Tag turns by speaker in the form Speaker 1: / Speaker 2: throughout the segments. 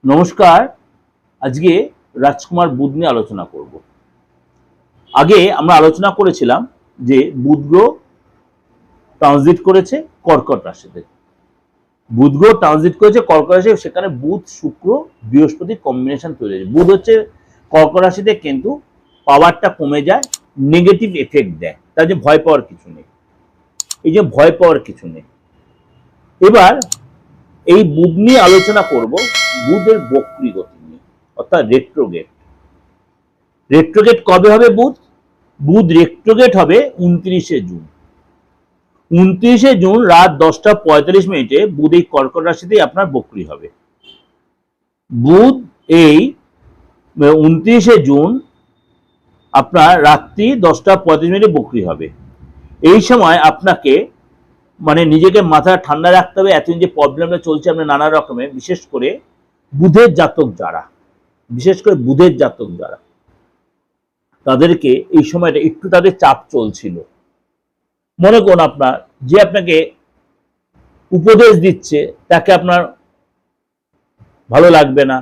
Speaker 1: নমস্কার। আজকে রাজকুমার বুধ নিয়ে আলোচনা করব। আগে আমরা আলোচনা করেছিলাম যে বুধ গ্রহ ট্রানজিট করেছে কর্কট রাশিতে। বুধ গ্রহ ট্রানজিট করেছে কর্কট রাশি, সেখানে বুধ শুক্র বৃহস্পতি কম্বিনেশন তৈরি হয়েছে। বুধ হচ্ছে কর্কট রাশিতে, কিন্তু পাওয়ারটা কমে যায়, নেগেটিভ এফেক্ট দেয়। তার যে ভয় পাওয়ার কিছু নেই, এই যে ভয় পাওয়ার কিছু নেই। এবার এই বুধ নিয়ে আলোচনা করব, বুধের বক্রী গতি নিয়ে, অর্থাৎ রেট্রোগেট। রেট্রোগেট কবে হবে? বুধ রেট্রোগেট হবে 29শে জুন। 29শে জুন রাত 10:45 বুধ এই কর্কট রাশিতেই আপনার বক্রী হবে। বুধ এই 29শে জুন আপনার রাত্রি 10:45 বক্রী হবে। এই সময় আপনাকে নিজেকে মাথা ঠান্ডা রাখতে হবে। এতদিন যে প্রবলেমটা চলছে আপনার নানা রকমের, বিশেষ করে বুধের জাতক যারা, তাদেরকে এই সময়টা একটু তাদের চাপ চলছিল। মনে করুন আপনার যে আপনাকে উপদেশ দিচ্ছে তাকে আপনার ভালো লাগবে না,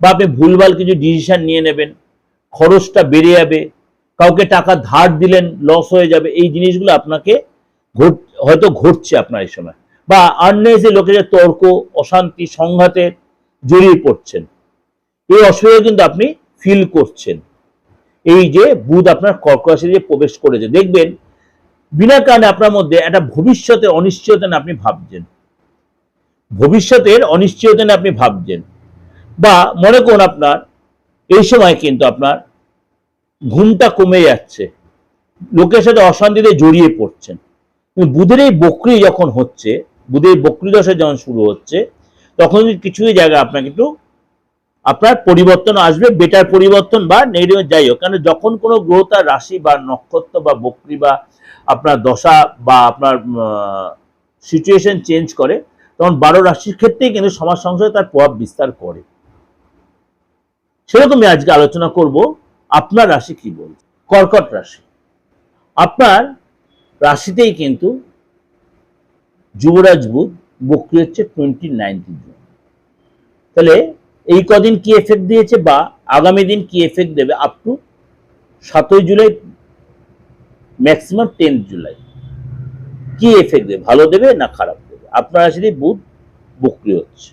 Speaker 1: বা আপনি ভুলভাল কিছু ডিসিশন নিয়ে নেবেন, খরচটা বেড়ে যাবে, কাউকে টাকা ধার দিলেন লস হয়ে যাবে। এই জিনিসগুলো আপনাকে হয়তো ঘটছে আপনার এই সময়, বা আননেসেসারি লোকের তর্ক, অশান্তি, সংঘাতে জড়িয়ে পড়ছেন। এই অসুবিধা কিন্তু আপনি ফিল করছেন। এই যে বুধ আপনার কর্কট রাশিতে প্রবেশ করেছে, দেখবেন বিনা কারণে আপনার মধ্যে একটা ভবিষ্যতের অনিশ্চয়তা আপনি ভাবছেন, বা মনে করুন আপনার এই সময় কিন্তু আপনার ঘুমটা কমে যাচ্ছে, লোকের সাথে অশান্তিতে জড়িয়ে পড়ছেন। বুধের এই বক্রী যখন হচ্ছে, বুধের বক্রী দশা যখন শুরু হচ্ছে, তখন কিছু জায়গায় আপনাকে একটু আপনার পরিবর্তন আসবে, বেটার পরিবর্তন বা নেগেটিভ যাই হোক। কারণ যখন কোনো গ্রহ তার রাশি বা নক্ষত্র বা বক্রী বা আপনার দশা বা আপনার সিচুয়েশন চেঞ্জ করে, তখন 12 রাশির ক্ষেত্রেই কিন্তু সমাজ সংসারে তার প্রভাব বিস্তার করে। সেরকমই আজকে আলোচনা করব আপনার রাশি কি বলছে। কর্কট রাশি, আপনার রাশিতেই কিন্তু যুবরাজ বুধ বক্রী হচ্ছে 29 জুন। তাহলে এই কদিন কি এফেক্ট দিয়েছে বা আগামী দিন কি এফেক্ট দেবে, up to 7 July, maximum 10 July কি এফেক্ট দেবে, ভালো দেবে না খারাপ দেবে? আপনার রাশিতে বুধ বক্রী হচ্ছে,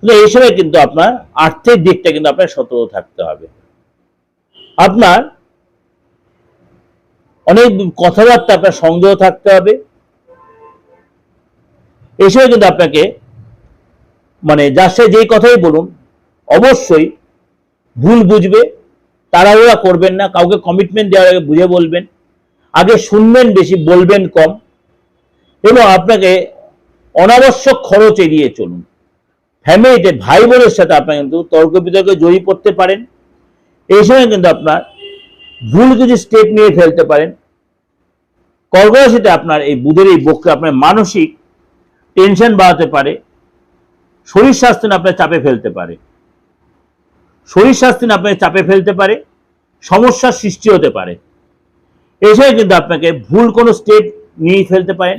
Speaker 1: এই সময় কিন্তু আপনার আর্থিক দিকটা কিন্তু আপনার সতর্ক থাকতে হবে। আপনার অনেক কথাবার্তা আপনার সংযত থাকতে হবে। এই সময় কিন্তু আপনাকে যার সাথে যেই কথাই বলুন অবশ্যই ভুল বুঝবে, তাড়াহুড়া করবেন না। কাউকে কমিটমেন্ট দেওয়ার আগে বুঝে বলবেন, আগে শুনবেন বেশি, বলবেন কম, এবং আপনাকে অনাবশ্যক খরচ এড়িয়ে চলুন। ফ্যামিলিতে ভাই বোনের সাথে আপনার কিন্তু তর্ক বিতর্কে জড়িয়ে পড়তে পারেন। এই সময় কিন্তু আপনার ভুল কিছু স্টেপ নিয়ে ফেলতে পারেন। কর্কট রাশিতে আপনার এই বুধের এই বক্রী আপনার মানসিক টেনশন বাড়াতে পারে, শরীর স্বাস্থ্য আপনার চাপে ফেলতে পারে, সমস্যার সৃষ্টি হতে পারে। এই সময় কিন্তু আপনাকে ভুল কোনো স্টেপ নিয়ে ফেলতে পারেন,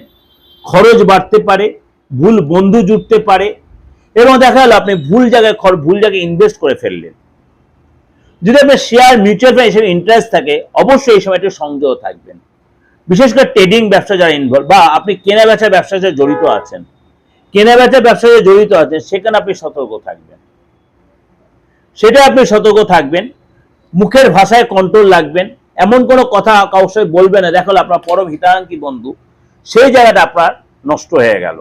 Speaker 1: খরচ বাড়তে পারে, ভুল বন্ধু জুটতে পারে, এবং দেখা গেল আপনি ভুল জায়গায় ইনভেস্ট করে ফেললেন। যদি আপনার শেয়ার, মিউচুয়াল ফান্ড হিসেবে ইন্টারেস্ট থাকে, অবশ্যই এই সময় একটু সংযত থাকবেন। বিশেষ করে ট্রেডিং ব্যবসা যারা ইনভলভ, বা আপনি কেনা বেচা ব্যবসার সাথে জড়িত আছেন, সেখানে আপনি সতর্ক থাকবেন। মুখের ভাষায় কন্ট্রোল রাখবেন। এমন কোনো কথা কারোর সাথে বলবেন না, দেখালো আপনার পরম হিতাকাঙ্ক্ষী বন্ধু, সেই জায়গাটা আপনার নষ্ট হয়ে গেল,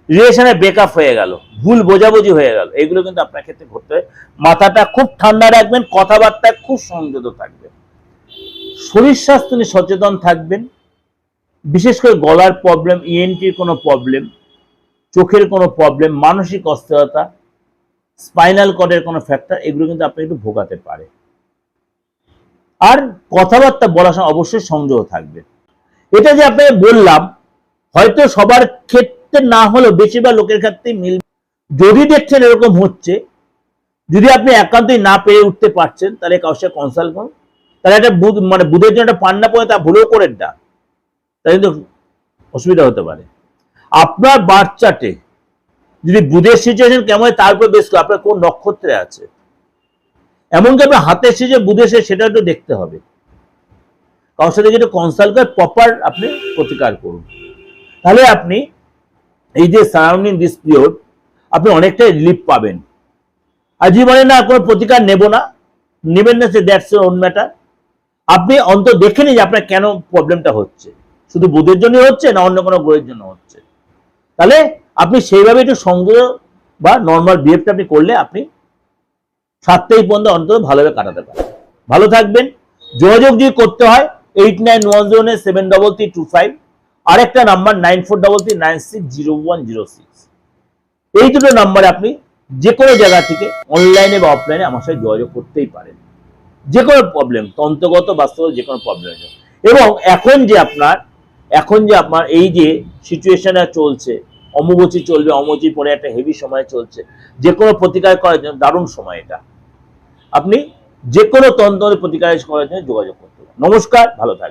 Speaker 1: রিলেশনে ব্রেকআপ হয়ে গেল, ভুল বোঝাবুঝি হয়ে গেল। এগুলো কিন্তু আপনার ক্ষেত্রে ঘটতে হয়। মাথাটা খুব ঠান্ডা রাখবেন, কথাবার্তায় খুব সংযত থাকবেন, শরীর স্বাস্থ্য নিয়ে সচেতন থাকবেন। বিশেষ করে গলার প্রবলেম, ইএনটির কোনো প্রবলেম, চোখের কোনো প্রবলেম, মানসিক অস্থিরতা, স্পাইনাল কর্ডের কোনো ফ্র্যাকচার, এগুলো কিন্তু আপনি একটু ভোগাতে পারে। আর কথাবার্তা বলার সময় অবশ্যই সংযত থাকবেন। এটা যে আপনাকে বললাম, হয়তো সবার ক্ষেত্রে না হলেও বেশিরভাগ লোকের ক্ষেত্রেই মিলবে। যদি দেখছেন এরকম হচ্ছে, যদি আপনি একান্তই না পেরে উঠতে পারছেন, তাহলে কারোর সাথে কনসাল্ট করুন। তাহলে একটা বুধের জন্য একটা পান্না পড়ে তা ভুলেও করেন না, তাই কিন্তু অসুবিধা হতে পারে। আপনার বার্থ চার্টে যদি বুধের সিচুয়েশন কেমন হয় তার উপর বেশ করে আপনার কোন নক্ষত্রে আছে, এমনকি আপনার হাতের সিচে বুধের সেটা একটু দেখতে হবে। কারোর সাথে যেটা কনসাল্ট করে প্রপার আপনি প্রতিকার করুন, তাহলে আপনি এই যে সারাউন্ডিং দিস পিরিয়ড আপনি অনেকটাই রিলিফ পাবেন। আর যদি বলেন না কোনো প্রতিকার নেব না, নেবেন না, সে দ্যাটস ইওর ওন ম্যাটার। আপনি অন্তত দেখে নিন যে আপনার কেন প্রবলেমটা হচ্ছে, শুধু বুধের জন্য হচ্ছে না অন্য কোনো গ্রহের জন্য হচ্ছে, তাহলে আপনি সেইভাবে একটু সংযম বা নর্মাল বিহেভটা আপনি করলে আপনি 7 তারিখ পর্যন্ত অন্তত ভালোভাবে কাটাতে পারেন। ভালো থাকবেন। যোগাযোগ যদি করতে হয় 8910733325, আরেকটা নাম্বার 9433960106, এই দুটো নাম্বারে আপনি যে কোনো জায়গা থেকে অনলাইনে বা অফলাইনে আমার সাথে যোগাযোগ করতেই পারেন, যে কোনো প্রবলেম, তন্ত্রগত বাস্তব যে কোনো প্রবলেম। এবং এখন যে আপনার এই যে সিচুয়েশনে চলছে, অম্বুবাচী চলবে, অম্বুবাচীর পরে একটা হেভি সময় চলছে, যে কোনো প্রতিকার করার জন্য দারুণ সময় এটা। আপনি যে কোনো তন্ত্রের প্রতিকার করার জন্য যোগাযোগ করতে পারেন। নমস্কার, ভালো থাকবেন।